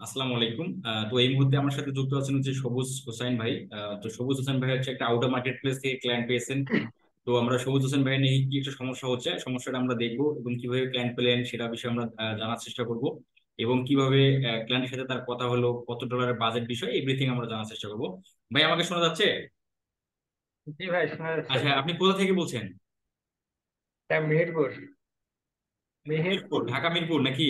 আসসালামু আলাইকুম। তো এই মুহূর্তে আমার সাথে যুক্ত আছেন হচ্ছে সবুজ হোসেন ভাই। তো সবুজ হোসেন ভাই হচ্ছে একটা আউটার মার্কেট প্লেস থেকে ক্লায়েন্ট পেয়েছেন। তো আমরা সবুজ হোসেন ভাই নিয়ে কি একটা সমস্যা হচ্ছে, সমস্যাটা আমরা দেখবো এবং কিভাবে ক্লায়েন্ট পেলেন সেটা বিষয়ে আমরা জানার চেষ্টা করব, এবং কিভাবে ক্লায়েন্টের সাথে তার কথা হলো, কত ডলারের বাজেট বিষয়, এভরিথিং আমরা জানার চেষ্টা করব। ভাই আমাকে শোনা যাচ্ছে? জি ভাই, শোনা যাচ্ছে আচ্ছা, ভাই। আপনি কোথা থেকে বলছেন? এটা মেহেরপুর। মিরপুর, মেহেরপুর। ঢাকা মিরপুর নাকি?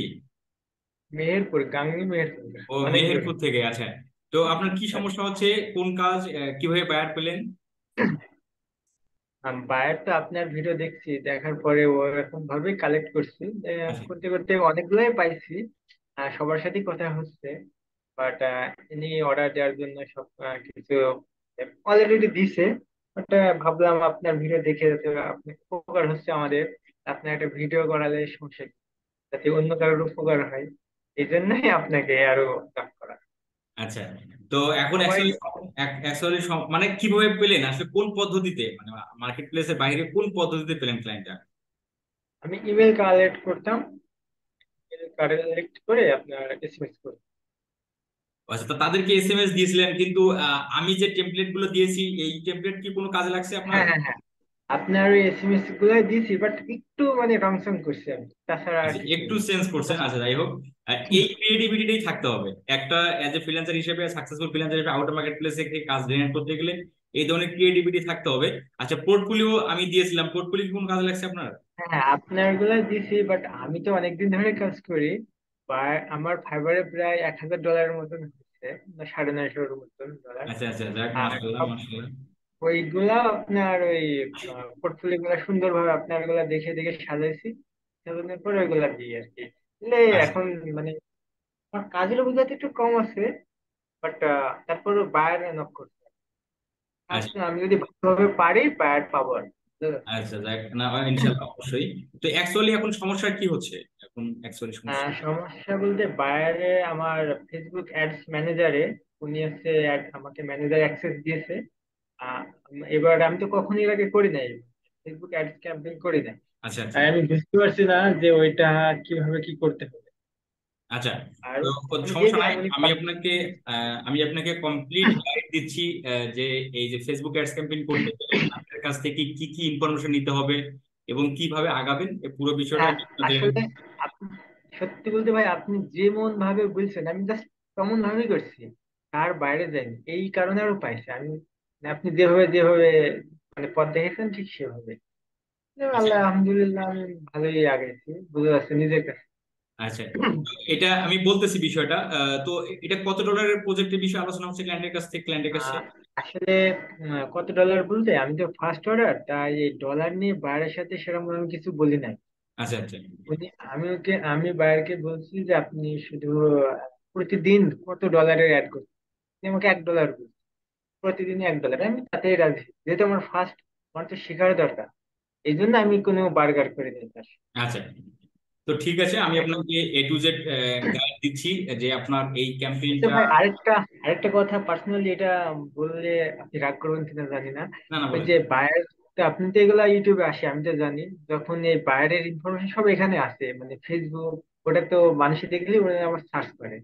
মেহেরপুর, গাংনী মেহেরপুর। ও, অনেক দূরে। মেহেরপুর থেকে। আচ্ছা, তো আপনার কি সমস্যা হচ্ছে, কোন কাজ, কিভাবে বায়ার পেলেন? বায়ার তো আপনার ভিডিও দেখছি, দেখার পরে ওরকম ভাবে কালেক্ট করছি। আচ্ছা। করতে করতে অনেকগুলাই পাইছি। সবার সাথেই কথা হচ্ছে। বাট ইনি অর্ডার দেওয়ার জন্য সব কিছু অলরেডি দিছে। বাট ভাবলাম আপনার ভিডিও দেখে যাতে আপনি উপকার হচ্ছে আমাদের। আপনার একটা ভিডিও করালে সমস্যা কি? যাতে অন্য কারোর উপকার হয়, এই জন্যই আপনাকে আরো কাজ করা। আচ্ছা, তো এখন সবাই। অ্যাকচুয়ালি মানে কিভাবে পেলেন আসলে, কোন পদ্ধতিতে, মানে মার্কেট প্লেসের বাইরে কোন পদ্ধতিতে পেলেন ক্লায়েন্টটা? আমি ইমেল কালেক্ট করতাম। ইমেল কালেক্ট করে আপনার এসএমএস করতাম। আচ্ছা, তো তাদেরকে এসএমএস দিয়েছিলেন, কিন্তু আমি যে টেমপ্লেট গুলো দিয়েছি এই টেমপ্লেট কি কোনো কাজে লাগছে আপনার? হ্যাঁ, হ্যাঁ, হ্যাঁ। আপনার ওই এসএমএস গুলাই দিয়েছি, বাট একটু মানে রং সং করছি আমি, তাছাড়া আর আচ্ছা, কিছু একটু না। চেঞ্জ করছেন। আচ্ছা, যাই হোক। এই ক্রিয়েটিভিটিটাই থাকতে হবে একটা অ্যাজ এ ফ্রিল্যান্সার হিসেবে, সাকসেসফুল ফ্রিল্যান্সার হিসেবে আউটার মার্কেট প্লেসে থেকে কাজ জেনারেট করতে গেলে এই ধরনের ক্রিয়েটিভিটি থাকতে হবে। আচ্ছা, পোর্টফোলিও আমি দিয়েছিলাম, পোর্টফোলিও কি কোনো কাজে লাগছে আপনার? হ্যাঁ, হ্যাঁ, আপনার গুলাই দিয়েছি, বাট আমি তো অনেকদিন ধরে কাজ করি। বা আমার ফাইবারে প্রায় $1,000 মতন হচ্ছে, বা 950 মতন ডলার। আচ্ছা আচ্ছা, যাক, আর মাশাআল্লাহ মাশাআল্লাহ। ওইগুলা আপনার ওই পোর্টফোলিও গুলা সুন্দরভাবে আপনার গুলা দেখে দেখে সাজাইছি। সাজানোর পরে ওইগুলা দিই আর কি। এলে আচ্ছা এখন মানে আমার কাজের অভিজ্ঞতা একটু কম আছে। বাট তারপরে বায়ার নক করতে হবে। কাজ আচ্ছা আমি যদি ভালোভাবে পারি, বায়ার পাবো আর কি। বুঝতে পারছেন? আচ্ছা, যাক না, ইনশাল্লাহ অবশ্যই। তো অ্যাকচুয়ালি এখন সমস্যা কি হচ্ছে, এখন অ্যাকচুয়ালি সমস্যা? সমস্যা বলতে বায়ারে আমার ফেসবুক অ্যাডস ম্যানেজারে, উনি হচ্ছে আমাকে ম্যানেজার অ্যাক্সেস দিয়েছে। আহ, এবার আমি তো কখনই এর আগে করি নাই, ফেসবুক অ্যাডস ক্যাম্পেইন করি নাই। আচ্ছা আচ্ছা তাই আমি বুঝতে পারছি না যে ওইটা কিভাবে কি করতে হবে। আচ্ছা, আর তো উনি সমস্যা যেহেতু নাই, উনি আমি আপনাকে কমপ্লিট গাইড দিচ্ছি। যে এই যে ফেসবুক অ্যাডস ক্যাম্পেইন করতে গেলে আপনার কাছ থেকে কি কি ইনফরমেশন নিতে হবে এবং কিভাবে আগাবেন, এই পুরো বিষয়টা হ্যাঁ, একটু জেনে নিন। আসলে আপনি সত্যি বলতে ভাই, আপনি যেমন ভাবে বলছেন আমি জাস্ট তেমন ভাবেই করছি। তার বাইরে যাইনি, এই কারণে আরো পাইছি আমি। মানে আপনি যেভাবে যেভাবে মানে পথ দেখেছেন ঠিক সেভাবে। আচ্ছা আল্লাহ আলহামদুলিল্লাহ, আমি ভালোই আগাইছি, বুঝতে পারছি নিজের কাছে। আচ্ছা, তো এটা আমি বলতেছি বিষয়টা। তো এটা কত ডলারের প্রজেক্টের বিষয়ে আলোচনা হচ্ছে ক্লায়েন্টের কাছ থেকে, ক্লায়েন্টের কাছে? আসলে কত ডলার বলতে, আমি তো ফার্স্ট অর্ডার, তাই এই ডলার নিয়ে বাইরের সাথে সেরকম আমি কিছু বলি নাই। আচ্ছা আচ্ছা আমি বাইরকে বলছি যে আপনি শুধু প্রতিদিন কত ডলারের অ্যাড করছেন। আপনি আমাকে $1 বলছেন, প্রতিদিন $1, আমি তাতেই রাজি, যেহেতু আমার ফার্স্ট, আমার তো শেখার দরকার। এই জন্য আমি কোনো বার্গার করে দিই তার সাথে। আচ্ছা, তো ঠিক আছে, আমি এক- আপনাকে এ টু জেড গাইড দিচ্ছি যে আপনার এই আচ্ছা ক্যাম্পেইনটা। ভাই, আরেকটা আরেকটা কথা পার্সোনালি, এটা বললে আপনি রাগ করবেন কিনা জানি না। না না, ওই বলেন। যে বায়ার, তো আপনি তো এগুলা ইউটিউবে আসে আমি তো জানি। যখন এই বায়ারের ইনফরমেশন সব এখানে আসে, মানে ফেসবুক, ওটা তো মানুষে দেখলে ওরা আবার সার্চ করে,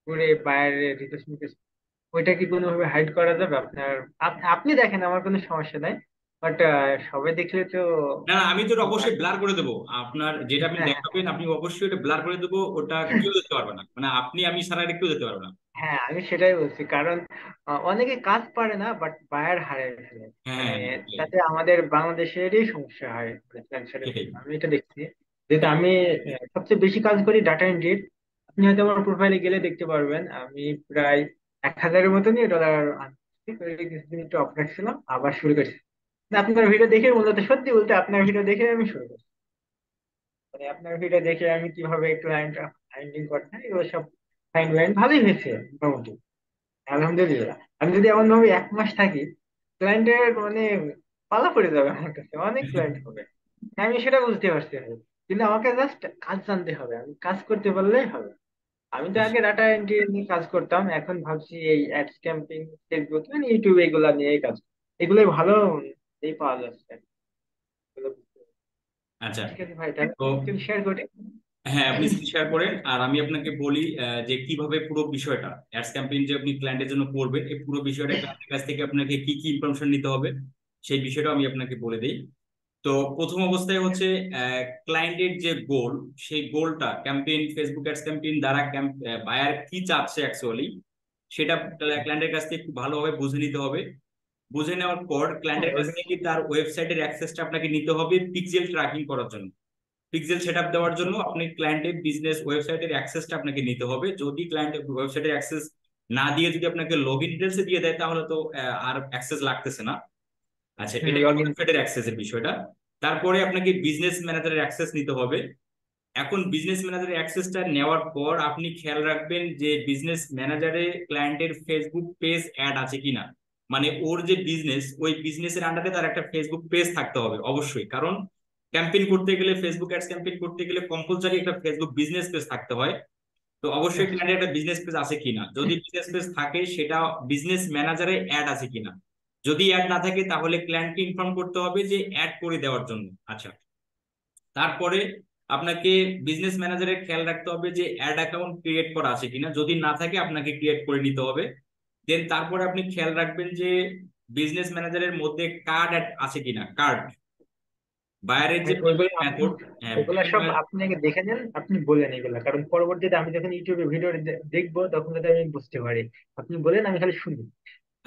করে বায়ারের রিকোয়েস্ট মিকোয়েস্ট। ওইটা কি কোনোভাবে হাইড করা যাবে আপনার? আপনি দেখেন, আমার কোনো সমস্যা নাই। বাট সবাই দেখলে তো। না না, আমি তো এটা অবশ্যই ব্লার করে দেবো। আপনার যেটা আপনি হ্যাঁ, হ্যাঁ, দেখাবেন আপনি অবশ্যই ওটা ব্লার করে দেবো, ওটা কেউ দেখতে পারবে না, মানে আপনি আমি ছাড়া এটা কেউ দেখতে পারবে না। হ্যাঁ, আমি সেটাই বলছি, কারণ অনেকে কাজ পারে না, বাট বায়ার হারিয়ে ফেলে। হ্যাঁ মানে হ্যাঁ হ্যাঁ, সেটাই তাতে আমাদের বাংলাদেশেরই সমস্যা হয় ফ্রিল্যান্সারের সেটাই। জন্য, আমি এটা দেখছি। যেহেতু আমি সবচেয়ে বেশি কাজ করি ডাটা এন্ট্রির। আপনি হয়তো আমার প্রোফাইলে গেলে দেখতে পারবেন, আমি প্রায় 1,000-এর মতনই ডলার আনছি। করে কিছুদিন একটু অফ রাখছিলাম, আবার শুরু করছি। না, আপনার ভিডিও দেখে মূলত, সত্যি বলতে আপনার ভিডিও দেখে আমি শুরু করছি। মানে আপনার ভিডিও দেখে আমি কিভাবে ক্লায়েন্ট ফাইন্ডিং করতে হয় এগুলো সব ফাইন্ড ভালোই হয়েছে মোটামুটি। আলহামদুলিল্লাহ, আমি যদি এমন ভাবে 1 মাস থাকি, ক্লায়েন্টের মানে পালা পড়ে যাবে, আমার কাছে অনেক ক্লায়েন্ট হবে। আমি সেটা বুঝতে পারছি ভাই। কিন্তু আমাকে জাস্ট কাজ জানতে হবে, আমি কাজ করতে পারলেই হবে। আমি তো আগে ডাটা এন্ট্রি নিয়ে কাজ করতাম, এখন ভাবছি এই অ্যাডস ক্যাম্পিং, ফেসবুক মানে ইউটিউবে এগুলা নিয়ে কাজ। এগুলোই ভালো এই পাওয়া যাচ্ছে। এগুলো বুঝতে পারছি। আচ্ছা, ঠিক আছে ভাই, তাহলে তো একটু শেয়ার করি। হ্যাঁ, আপনি স্ক্রিন শেয়ার করেন আর আমি আপনাকে বলি যে কিভাবে পুরো বিষয়টা অ্যাডস ক্যাম্পেইন যে আপনি ক্লায়েন্টের জন্য করবেন, এই পুরো বিষয়টা ক্লায়েন্টের কাছ থেকে আপনাকে কি কি ইনফরমেশন নিতে হবে সেই বিষয়টা আমি আপনাকে বলে দিই। তো প্রথম অবস্থায় হচ্ছে ক্লায়েন্টের যে গোল, সেই গোলটা ক্যাম্পেইন, ফেসবুক অ্যাডস ক্যাম্পেইন দ্বারা বায়ার কি চাচ্ছে অ্যাকচুয়ালি, সেটা ক্লায়েন্টের কাছ থেকে খুব ভালোভাবে বুঝে নিতে হবে। বুঝে নেওয়ার পর হ্যাঁ, ক্লায়েন্টের কাছ ওটা থেকে তার ওয়েবসাইটের অ্যাক্সেসটা আপনাকে নিতে হবে পিক্সেল ট্র্যাকিং করার জন্য। পিক্সেল সেটআপ দেওয়ার জন্য আপনি ক্লায়েন্টের বিজনেস ওয়েবসাইটের অ্যাক্সেসটা আপনাকে নিতে হবে। যদি ক্লায়েন্টের ওয়েবসাইটের অ্যাক্সেস না দিয়ে যদি আপনাকে লগ ইন ডিটেলস দিয়ে দেয় তাহলে তো আর অ্যাক্সেস লাগতেছে না। আচ্ছা, এটা লগ ইন। ওয়েবসাইটের অ্যাক্সেসের বিষয়টা। তারপরে আপনাকে বিজনেস ম্যানেজারের অ্যাক্সেস নিতে হবে। এখন বিজনেস ম্যানেজারের অ্যাক্সেসটা নেওয়ার পর আপনি খেয়াল রাখবেন যে বিজনেস ম্যানেজারে ক্লায়েন্টের ফেসবুক পেজ অ্যাড আছে কিনা। মানে ওর যে বিজনেস, ওই বিজনেসের আন্ডারে তার একটা ফেসবুক পেজ থাকতে হবে অবশ্যই, কারণ ক্যাম্পেইন করতে গেলে, ফেসবুক অ্যাডস ক্যাম্পেইন করতে গেলে কম্পালসারি একটা ফেসবুক বিজনেস পেজ থাকতে হয়। তো অবশ্যই আচ্ছা। ক্লায়েন্টের একটা বিজনেস পেজ আছে কিনা, যদি বিজনেস পেজ থাকে সেটা বিজনেস ম্যানেজারে অ্যাড আছে কিনা। যদি অ্যাড না থাকে তাহলে ক্লায়েন্টকে ইনফর্ম করতে হবে যে অ্যাড করে দেওয়ার জন্য। আচ্ছা, তারপরে আপনাকে বিজনেস ম্যানেজারের খেয়াল রাখতে হবে যে অ্যাড অ্যাকাউন্ট ক্রিয়েট করা আছে কিনা, যদি না থাকে আপনাকে ক্রিয়েট করে নিতে হবে। দেন তারপরে আপনি খেয়াল রাখবেন যে বিজনেস ম্যানেজারের মধ্যে কার্ড অ্যাড আছে কিনা, কার্ড, বাইরের যে হ্যাঁ, ওইগুলো পেমেন্ট আপনি, মেথড। ওগুলা সব আপনি আগে দেখে নেন, আপনি বলেন এগুলা, কারণ পরবর্তীতে আমি যখন ইউটিউবে ভিডিও দেখবো তখন যাতে আমি বুঝতে পারি। আপনি বলেন, আমি খালি শুনি।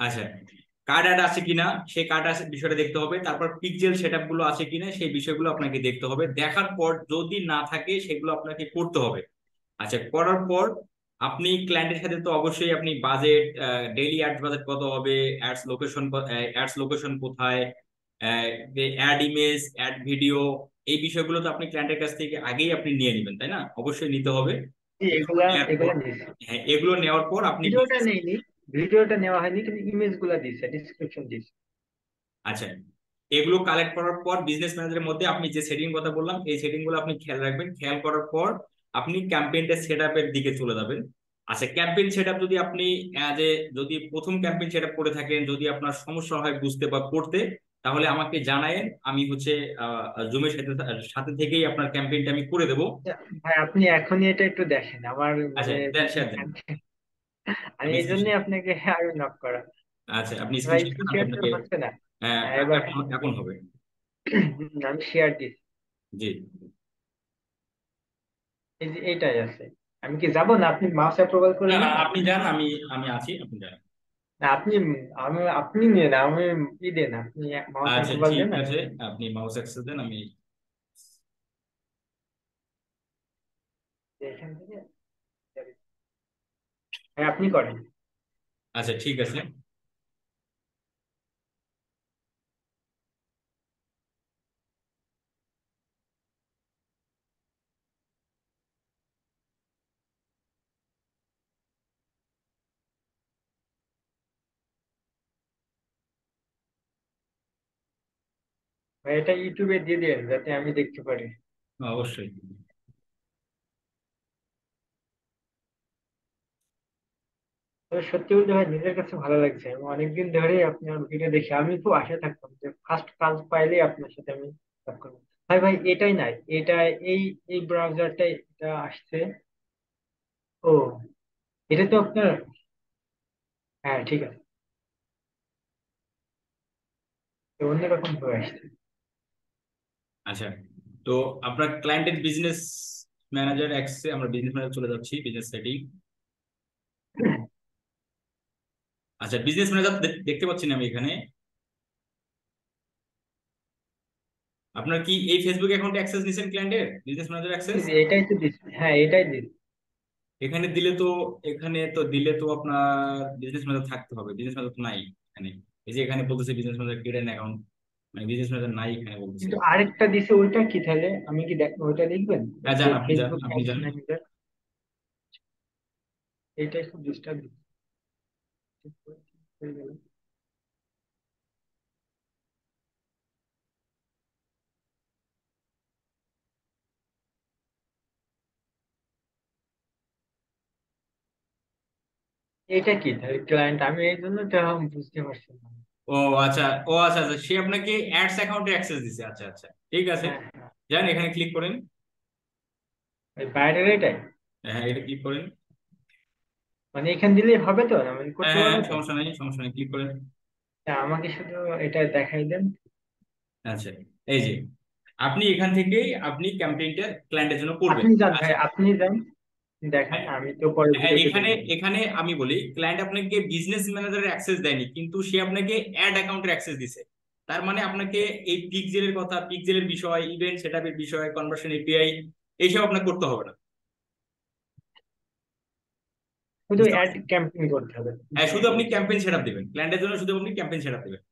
আচ্ছা, কার্ড অ্যাড আছে কিনা সেই কার্ড আছে বিষয়টা দেখতে হবে। তারপর পিক্সেল সেটআপ গুলো আছে কিনা সেই বিষয়গুলো আপনাকে দেখতে হবে। দেখার পর যদি না থাকে সেগুলো আপনাকে করতে হবে। আচ্ছা, করার পর আপনি ক্লায়েন্টের সাথে তো অবশ্যই আপনি বাজেট, ডেইলি অ্যাডস বাজেট কত হবে, অ্যাডস লোকেশন কোথায়, অ্যাড ইমেজ, অ্যাড ভিডিও, এই বিষয়গুলো তো আপনি ক্লায়েন্টের কাছ থেকে আগেই আপনি নিয়ে নেবেন, তাই না? অবশ্যই নিতে হবে। জি, এগুলো এগুলা নেওয়ার পর, এগুলা দিয়েছে। হ্যাঁ, এগুলো নেওয়ার পর আপনি ভিডিওটা নেইনি, ভিডিওটা নেওয়া হয়নি, কিন্তু ইমেজ গুলা দিছে, ডিসক্রিপশন দিছে। আচ্ছা, এগুলো কালেক্ট করার পর বিজনেস ম্যানেজারের মধ্যে আপনি যে সেটিং কথা বললাম এই সেটিং গুলো আপনি খেয়াল রাখবেন। খেয়াল করার পর আপনি ক্যাম্পেইনটা সেট আপের দিকে চলে যাবেন। আচ্ছা, ক্যাম্পেইন সেট আপ যদি আপনি যদি প্রথম ক্যাম্পেইন সেট আপ করে থাকেন, যদি আপনার সমস্যা হয় বুঝতে বা করতে, তাহলে আমাকে জানায়েন। আমি হচ্ছে জুমের সাথে সাথে থেকেই আপনার ক্যাম্পেইনটা আমি করে দেবো। আচ্ছা, ভাই আপনি এখনই এটা একটু দেখেন আমার, আচ্ছা, মানে দেন, শেয়ার দেন। আমি আপনি এই screen জন্যই share- আপনাকে আরো নক করা। আচ্ছা, আপনি ভাই স্ক্রিনশট স্ক্রিন দেন, আমি শেয়ার তো আপনাকে হচ্ছে না। হ্যাঁ, এবার এখন এখন হবে। আমি শেয়ার দিচ্ছি। জি। এই যে এইটাই আছে। আমি কি যাব, না আপনি মাউস অ্যাপ্রুভাল করে না না, নেন? আপনি যান, আমি আমি আছি, আপনি যান। না আপনি, আপনি নিয়ে না, আমি দেন, আপনি মাউস আচ্ছা, অ্যাপ্রুভাল ঠিক দেন আমি। আছে, আপনি মাউস অ্যাক্সেস দেন, আমি। এখান থেকে, হ্যাঁ আপনি করেন। আচ্ছা, ঠিক আছে। ভাই এটা ইউটিউবে দিয়ে দেন যাতে আমি দেখতে পারি। অবশ্যই। তবে সত্যি বলতে ভাই নিজের কাছে ভালো লাগছে, আমি অনেকদিন ধরে আপনার ভিডিও দেখি, আমি খুব আশা থাকতাম যে ফার্স্ট কাজ পাইলেই আপনার সাথে আমি কাজ করবো। ভাই ভাই এটাই নাই, এটা এই এই ব্রাউজারটাই এটা আসছে। ও, এটা তো আপনার, হ্যাঁ ঠিক আছে, তো অন্যরকম হয়ে আসছে। আচ্ছা, তো আপনার ক্লায়েন্টের বিজনেস ম্যানেজার অ্যাক্সে আমরা বিজনেস ম্যানেজার চলে যাচ্ছি, বিজনেস সেটিং। আচ্ছা, বিজনেস ম্যানেজার দেখতে পাচ্ছি না আমি এখানে। আপনার কি এই ফেসবুক অ্যাকাউন্টে অ্যাক্সেস নিছেন ক্লায়েন্টের বিজনেস ম্যানেজার জি অ্যাক্সেস? জি, এটাই তো দিচ্ছি, হ্যাঁ এটাই দিচ্ছি। এখানে দিলে তো, এখানে তো দিলে তো আপনার বিজনেস ম্যানেজার থাকতে হবে, বিজনেস ম্যানেজার তো নাই এখানে। এই যে এখানে বলতেছে business manager create an account, মানে বিজনেস ম্যানেজার নাই এখানে বলতেছে। কিন্তু আরেকটা দিছে, ওইটা কি তাহলে? আমি কি দেখ, ওইটা লিখবেন, হ্যাঁ, যে যান, আপনি যান, ফেসবুক আপনি অ্যাডস যান। ম্যানেজার। এইটাই খুব ডিস্টার্ব হয়ে গেল। এটা কি তাহলে ক্লায়েন্ট, আমি এই জন্য তো বুঝতে পারছি না। ও আচ্ছা, ও আচ্ছা আচ্ছা, সে আপনাকে অ্যাডস অ্যাকাউন্টে অ্যাক্সেস দিছে। আচ্ছা আচ্ছা, ঠিক আছে। হ্যাঁ হ্যাঁ। যান, এখানে ক্লিক করেন। ওই বাইরের এটাই? হ্যাঁ, এটা ক্লিক করেন। মানে এখান দিলেই হবে তো, আমি হ্যাঁ করতে হ্যাঁ পারবো হ্যাঁ, তো? সমস্যা নেই, সমস্যা নেই, ক্লিক করেন। আমাকে শুধু এটা দেখাই দেন। আচ্ছা, এই যে আপনি এখান থেকে আপনি ক্যাম্পেইনটা ক্লায়েন্টের জন্য করবেন। আপনি যান ভাই, আচ্ছা। আপনি যান, দেখেন, হ্যাঁ আমি তো পরে হ্যাঁ, ভিডিওতে এখানে দেখবো। এখানে আমি বলি, ক্লায়েন্ট আপনাকে বিজনেস ম্যানেজারের অ্যাক্সেস দেয়নি, কিন্তু সে আপনাকে অ্যাড অ্যাকাউন্টের অ্যাক্সেস দিছে। তার মানে আপনাকে এই পিক্সেলের কথা, পিক্সেলের বিষয়, ইভেন্ট সেটআপের বিষয়, কনভার্সন এপিআই, এইসব আপনাকে করতে হবে না। শুধু বুঝতে অ্যাড পারছেন? ক্যাম্পেইন করতে হবে? হ্যাঁ, জি শুধু জি আপনি জি। ক্যাম্পেইন সেটআপ দিবেন ক্লায়েন্টের জন্য, শুধু আপনি ক্যাম্পেইন সেটআপ দিবেন।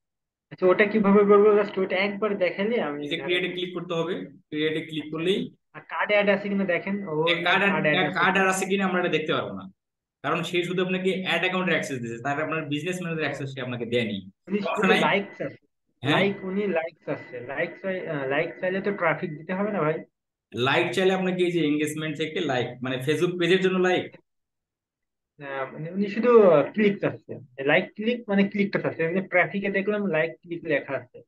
আচ্ছা, ওটা কিভাবে করবো? জাস্ট ওটা একবার দেখালে আমি এই যে ধরেন। ক্রিয়েটে ক্লিক করতে হবে, ক্রিয়েটে ক্লিক আচ্ছা, করলেই আর কার্ড অ্যাড আছে কিনা দেখেন, ওর কার্ড কার্ড অ্যাড আছে কার্ড কিনা। আর আছে কিনা আমরা এটা দেখতে পারবো না, কারণ সে শুধু আপনাকে অ্যাড অ্যাকাউন্টের অ্যাক্সেস দিয়েছে, তার আপনার বিজনেস ম্যানেজার ও, অ্যাক্সেস সে আপনাকে দেয়নি। উনি সমস্যা শুধু নাই। লাইকস আছে। হ্যাঁ, লাইক, উনি লাইকস আছে, লাইকস। লাইক চাইলে তো ট্রাফিক দিতে হবে না ভাই? লাইক চাইলে আপনাকে এই যে এঙ্গেজমেন্ট থেকে লাইক, মানে ফেসবুক পেজের জন্য লাইক। মানে উনি শুধু ক্লিক আছে। লাইক ক্লিক মানে ক্লিকটা আছে, এমনি ট্রাফিকে দেখলাম লাইক ক্লিক লেখা আছে,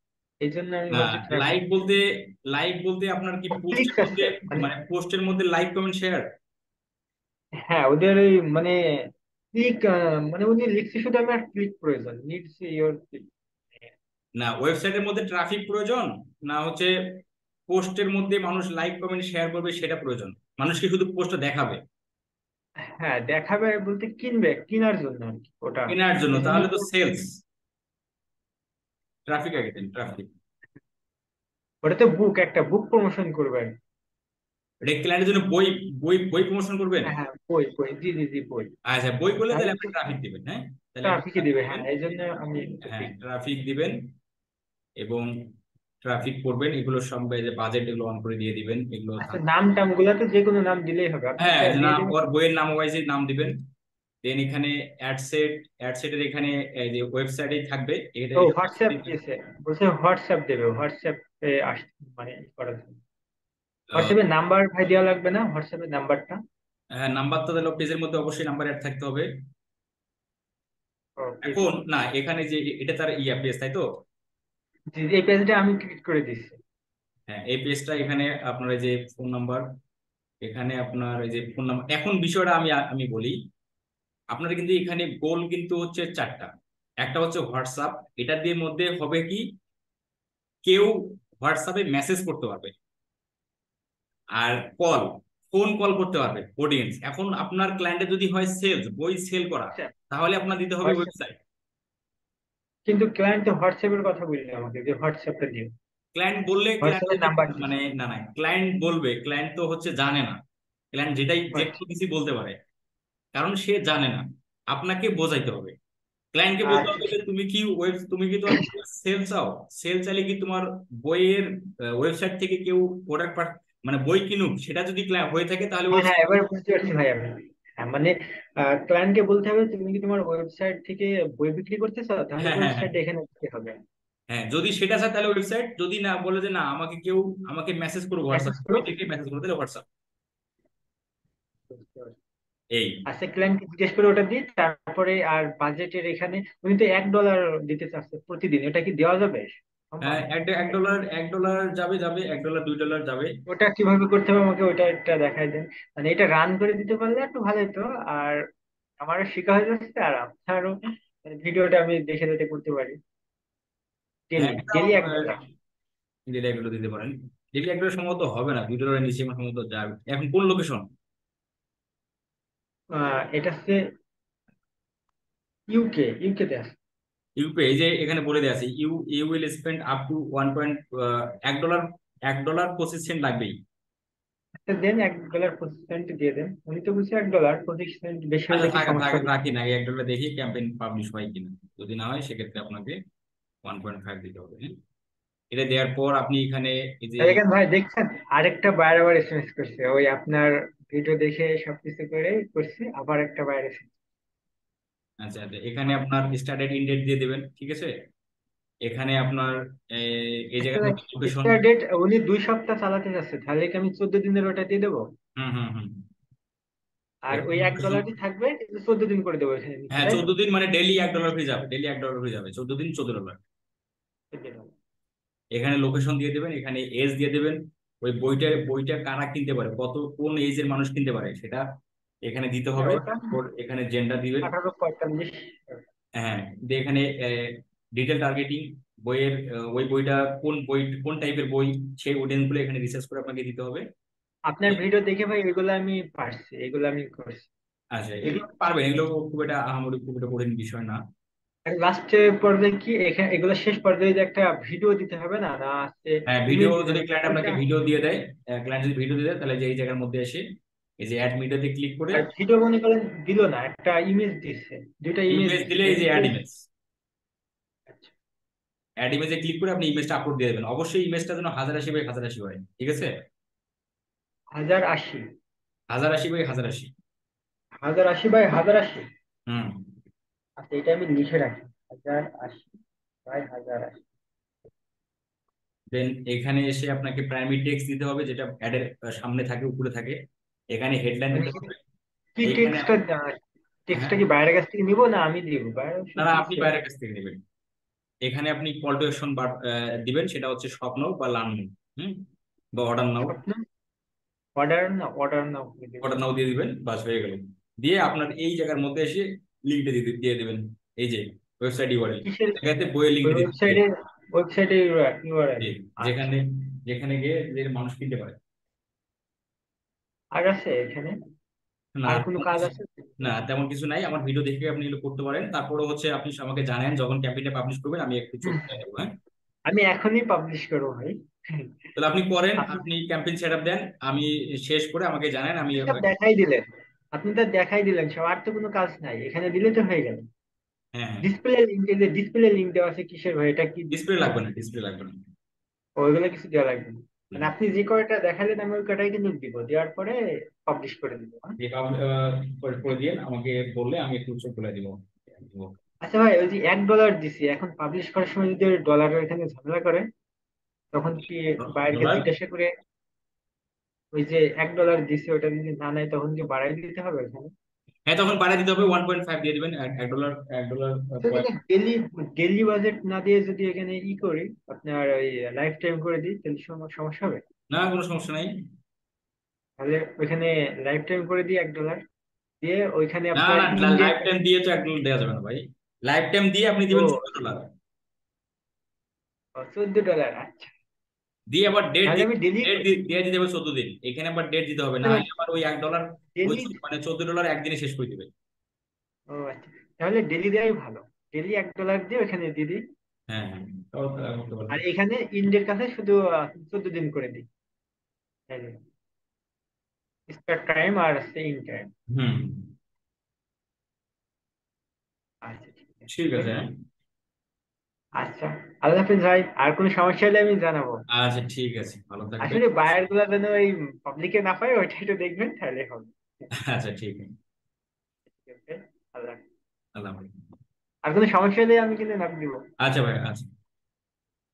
এই জন্য আমি না, ভাবছি ট্রাফিক। লাইক বলতে আপনার কি পোস্টের ক্লিকস মধ্যে, আছে মানে। মানে পোস্টের মধ্যে লাইক কমেন্ট শেয়ার? হ্যাঁ, ওদের ওই মানে ক্লিক, মানে উনি লিখছে শুধু আমার ক্লিক প্রয়োজন, নিডস ইওর ক্লিক। না, ওয়েবসাইটের মধ্যে ট্রাফিক প্রয়োজন, না হচ্ছে পোস্টের মধ্যে মানুষ লাইক কমেন্ট শেয়ার করবে সেটা প্রয়োজন? মানুষকে শুধু পোস্টটা দেখাবে? হ্যাঁ, দেখাবে বলতে কিনবে, কেনার জন্য আর কি ওটা। কেনার জন্য? এই জন্য তাহলে তো পোস্ট। সেলস। ট্রাফিক আগে দেন, ট্রাফিক। ওটাতে বুক, একটা বুক প্রমোশন করবে আর কি। এটা ক্লায়েন্টের জন্য বই, বই প্রমোশন করবেন? হ্যাঁ হ্যাঁ, বই বই, জি জি জি, বই। আচ্ছা, বই করলে তাহলে তাহলে আপনি তো ট্রাফিক দিবেন। হ্যাঁ, তাহলে আপনি ট্রাফিকে ট্রাফিক দিবে, দিবেন। হ্যাঁ, এই জন্য আমি হ্যাঁ, দেখি। ট্রাফিক দিবেন এবং ট্রাফিক করবেন, এগুলো সব এই যে বাজেট এগুলো অন করে দিয়ে দিবেন, এগুলো আচ্ছা, থাকবে। নাম টাম গুলা তো যে কোনো নাম দিলেই হবে, আপনি হ্যাঁ, এটা যে দিয়ে নাম দেবেন। ওর বইয়ের নাম ওয়াইজে নাম দিবেন। দেন এখানে অ্যাড সেটের এখানে এই যে ওয়েবসাইটেই থাকবে এটা, ও, এটা হোয়াটসঅ্যাপ website-এই থাকবে। দিয়েছে, বলছে হোয়াটসঅ্যাপ দেবে, হোয়াটসঅ্যাপে আস মানে করার জন্য। আহ, হোয়াটসঅ্যাপের নাম্বার ভাই দেওয়া লাগবে না, হোয়াটসঅ্যাপের নাম্বারটা? হ্যাঁ, নাম্বার তো তাহলে পেজের মধ্যে অবশ্যই নাম্বার অ্যাড থাকতে হবে। ও, পেজ। এখন না, এখানে যে এটা তার পেজ, তাই তো? জি, এই পেজটা আমি ক্রিয়েট করে দিচ্ছি। হ্যাঁ, এই পেজটা এখানে আপনার এই যে ফোন নাম্বার, এখানে আপনার এই যে ফোন নাম্বার। এখন বিষয়টা আমি আমি বলি, আপনার কিন্তু এখানে গোল কিন্তু হচ্ছে চারটা। একটা হচ্ছে হোয়াটসঅ্যাপ, এটা দিয়ে মধ্যে হবে কি, কেউ হোয়াটসঅ্যাপে মেসেজ করতে পারবে, আর কল, ফোন কল করতে পারবে অডিয়েন্স। এখন আপনার ক্লায়েন্টের যদি হয় সেলস, বই সেল করা, আচ্ছা, তাহলে আপনার দিতে হবে হোয়াটসঅ্যাপ। ওয়েবসাইট। কিন্তু ক্লায়েন্ট তো হোয়াটসঅ্যাপের কথা বললো আমাকে, যে হোয়াটসঅ্যাপটা দিও। ক্লায়েন্ট বললে ক্লায়েন্ট হোয়াটসঅ্যাপের নাম্বার মানে দিচ্ছি। না না, ক্লায়েন্ট বলবে, ক্লায়েন্ট তো হচ্ছে জানে না। ক্লায়েন্ট যেটাই যে আচ্ছা। কোনো কিছু বলতে পারে, কারণ সে জানে না। আপনাকে বোঝাইতে হবে, ক্লায়েন্টকে বলতে আচ্ছা, হবে যে তুমি কি তোমার সেল চাও? সেল চাইলে কি তোমার বইয়ের ওয়েবসাইট থেকে কেউ প্রোডাক্ট মানে বই কিনুক, সেটা যদি হয়ে থাকে তাহলে হ্যাঁ হ্যাঁ, ওয়েবসাইট। এবার বুঝতে পারছি ভাই আমি। হ্যাঁ, মানে ক্লায়েন্টকে বলতে হবে তুমি কি তোমার ওয়েবসাইট থেকে বই বিক্রি করতেছো, তাহলে হ্যাঁ হ্যাঁ হ্যাঁ ওয়েবসাইট এখানে দিতে হবে। হ্যাঁ, যদি সেটা চায় তাহলে ওয়েবসাইট, যদি না বলে যে না আমাকে কেউ, আমাকে মেসেজ করো মেসেজ হোয়াটসঅ্যাপ, করো। বই থেকে মেসেজ করো, তাহলে হোয়াটসঅ্যাপ। বুঝতে পারছি। এই আচ্ছা, ক্লায়েন্টকে জিজ্ঞেস করে ওটা দিই, তারপরে আর বাজেটের এখানে উনি তো $1 দিতে চাচ্ছে প্রতিদিন, এটা কি দেওয়া যাবে? সম্ভব? হ্যাঁ, এক ডলার, $1 যাবে, যাবে $1, $2 যাবে। ওটা কিভাবে করতে হবে আমাকে ওটা একটা দেখাই দেন। মানে এটা রান করে দিতে পারলে একটু ভালোই তো। আর আমারও শেখা হয়ে যাচ্ছে, আর আপনারও মানে ভিডিওটা আমি দেখে দেখে করতে পারি। হ্যাঁ, ডেলি এটাও ডেলি $1। ডেলি $1 দিতে পারেন। ডেলি $1 সম্ভবত হবে না, $2 নিচে আমার সম্ভবত যাবে। এখন কোন লোকেশন? এটা হচ্ছে ইউকে, ইউকে তে আছে। ইউপি, এই যে এখানে বলে দেওয়া আছে, you will spend up to 1 $1, $1 25 লাগবেই। আচ্ছা, দেন $1 25 দিয়ে দেন, উনি তো বলছে $1 25, বেশি আচ্ছা, হলে কি থাক সমস্যা থাক, হবে? রাখি না, $1 দেখি ক্যাম্পেইন পাবলিশ হয় কিনা। যদি না হয় সেক্ষেত্রে আপনাকে 1.5 দিতে হবে। হ্যাঁ, এটা দেওয়ার পর আপনি এখানে এই যে, দেখেন ভাই, দেখছেন, আরেকটা বায়ার আবার এসএমএস করছে, ওই আপনার ভিডিও দেখে সবকিছু করে করছে, আবার একটা বায়ার এসেছে। আচ্ছা আচ্ছা, এখানে আপনার স্টার্টেড ইন্ডেট দিয়ে দেবেন, ঠিক আছে? এখানে আপনার এই আচ্ছা জায়গার ভাই, মধ্যে লোকেশন। স্টার ডেট উনি 2 সপ্তাহ চালাতে যাচ্ছে, তাহলে কি আমি 14 দিনের ওটা দিয়ে দেবো? হুম হুম হুম। আর এখানে ওই এক লোকেশন। ডলারই থাকবে, কিন্তু 14 দিন করে দেবো এখানে নিচে, হ্যাঁ, তাই তো? 14 দিন, মানে ডেলি $1 হয়ে যাবে, ডেলি $1 হয়ে যাবে, 14 দিন $14। এখানে লোকেশন দিয়ে দেবেন, এখানে এজ দিয়ে দেবেন। ওই বইটা কারা কিনতে পারে, কোন এজের মানুষ কিনতে পারে সেটা এখানে দিতে হবে। ওটা তারপর এখানে জেন্ডার দিবেন। 1845। হ্যাঁ, দিয়ে এখানে ডিটেল টার্গেটিং, ওই বইটা কোন টাইপের বই, সেই অডিয়েন্স গুলো এখানে রিসার্চ করে আপনাকে দিতে হবে। আপনার ভিডিও দেখে ভাই এগুলো আমি পারছি, এগুলো আমি করছি। আচ্ছা, এগুলো পারবেন, এগুলো খুব একটা আহামরি খুব একটা কঠিন বিষয় না। লাস্টে পর্যায়ে কি এখানে এগুলো শেষ পর্যায়ে যে একটা ভিডিও দিতে হবে না, না আছে হ্যাঁ, ভিডিও ইমেজ দিতে যদি হবে ক্লায়েন্ট কোনটা? আপনাকে ভিডিও দিয়ে দেয়, ক্লায়েন্ট যদি ভিডিও দিয়ে দেয়, তাহলে যে এই জায়গার মধ্যে এসে এই যে অ্যাড মিডিয়াতে ক্লিক করে আর ভিডিও মনে করেন দিল না, একটা ইমেজ দিচ্ছে, দুইটা ইমেজ ইমেজ দিচ্ছে, দিলে এই যে অ্যাড ইমেজ। ইমেজ, অ্যাড ইমেজে ক্লিক করে আপনি ইমেজটা আপলোড দিয়ে দেবেন। অবশ্যই ইমেজটা যেন 1080 বাই 1080 হয়, ঠিক আছে? 1080, 1080 বাই 1080। 1080 বাই 1080। হুম। আচ্ছা, এটা আমি লিখে রাখি, 1080 বাই 1080। দেন এখানে এসে আপনাকে প্রাইমারি টেক্সট দিতে হবে, যেটা অ্যাডের সামনে থাকে, উপরে থাকে। এখানে হেডলাইন মানে দিতে হবে। কি এইখানে টেক্সটটা, টেক্সটটা হ্যাঁ, কি বাইরের কাছ থেকে নিব না আমি দিব? বাইরে অবশ্য না না, আপনি দিছে। বাইরের কাছ থেকে নেবেন। এখানে আপনি কল টু অ্যাকশন দিবেন, সেটা হচ্ছে শপ নাও বা লার্ন নাও। হুম, বা অর্ডার নাও। স্বপ্ন, অর্ডার না, অর্ডার না দিব। অর্ডার নাও দিয়ে দিবেন, বাস হয়ে গেল। দিয়ে আপনার এই জায়গার মধ্যে এসে লিঙ্কটা দিয়ে দিবেন, এই যে ওয়েবসাইট ইউআরএল, কিসের? জায়গাতে বইয়ের লিঙ্ক ওই দিয়ে দিবেন। ওয়েবসাইটে, ওয়েবসাইটে ইউআরএল। জি, আচ্ছা, যেখানে যেখানে গিয়ে যে মানুষ কিনতে পারে। আর আছে এখানে না আর কোনো তেমন কাজ কিছু, আছে? না তেমন কিছু নাই। আমার ভিডিও দেখে আপনি এগুলো করতে পারেন। তারপরে হচ্ছে আপনি আমাকে জানেন যখন ক্যাম্পেইনটা পাবলিশ করবেন, আমি একটু চোখ হুম, দিয়ে দেবো, হ্যাঁ? আমি এখনই পাবলিশ করবো ভাই। তাহলে আপনি করেন, আপনি আপনি ক্যাম্পেইন সেট আপ দেন, আমি শেষ করে আমাকে জানেন, আমি সব দেখাই দিলেন, আপনি তো দেখাই দিলেন সব, আর তো কোনো কাজ নাই, এখানে দিলে তো হয়ে গেল। হ্যাঁ হ্যাঁ। ডিসপ্লে লিঙ্ক, এই যে ডিসপ্লে লিঙ্ক দেওয়া আছে কিসের ভাই, এটা কি ডিসপ্লে ডিসপ্লে? লাগবে না, ডিসপ্লে লাগবে না। ওইগুলো কিছু দেওয়া লাগবে না? হুম। মানে আপনি যে কয়টা দেখালেন আমি ওই কয়টাই কিন্তু দিব, দেওয়ার পরে পাবলিশ করে দিব, হ্যাঁ? দিয়ে করে দিয়ে আমাকে বললে আমি একটু চোখ খুলে দিব। আচ্ছা ভাই, ওই যে $1 দিছি, এখন পাবলিশ করার সময় যদি ডলারের এখানে ঝামেলা করে, তখন কি বাইরকে ডলার, জিজ্ঞাসা করে, ওই যে $1 দিছি ওটা যদি না নেয় তখন কি বাড়াই দিতে হবে এখানে? হ্যাঁ, তখন বাড়ায় দিতে হবে, 1.5 দিয়ে দিবেন, $1, $1 তো যদি ডেলি, ডেলি বাজেট না দিয়ে যদি এখানে ই করি, আপনার ওই লাইফ টাইম করে দিই, তাহলে সমস্যা হবে? না, কোনো সমস্যা নাই। তাহলে ওইখানে লাইফ টাইম করে দিই $1 দিয়ে, ওইখানে না আপনার না, ইন্ডের লাইফ টাইম দিয়ে তো $1 দেওয়া যাবে না ভাই। লাইফ টাইম দিয়ে আপনি ও দিবেন $14। $14, আচ্ছা। দিয়ে আবার ডেট তাহলে আমি ডেলি, ডেট দিয়ে দিতে হবে 14 দিন। এখানে আবার ডেট দিতে হবে, না হলে আবার ওই $1, ওই ডেলি, মানে $14 একদিনে শেষ করে দিবে। ও আচ্ছা, তাহলে ডেলি দেওয়াই ভালো। ডেলি $1 দিয়ে ওখানে দিয়ে দিই, হ্যাঁ হ্যাঁ, তাও করতে পারেন। আর এখানে ইন্ডের কাছে শুধু 14 দিন করে দিই, স্টার্ট টাইম আর সেম টাইম। হুম, আচ্ছা, ঠিক ঠিক আছে। আছে, হ্যাঁ। আচ্ছা, আল্লাহ হাফিজ ভাই, আর কোনো সমস্যা হলে আমি জানাবো। আচ্ছা, ঠিক আছে, ভালো থাকবেন। আসলে বায়ার গুলা যেন ওই পাবলিকে না পায়, ওইটা একটু দেখবেন তাহলে হবে। আচ্ছা, ঠিক আছে। ঠিক আছে, আল্লাহ হাফেজ। আল্লাহ হাফেজ। আর কোনো সমস্যা হলে আমি কিন্তু নাম দিব। আচ্ছা ভাই, আচ্ছা।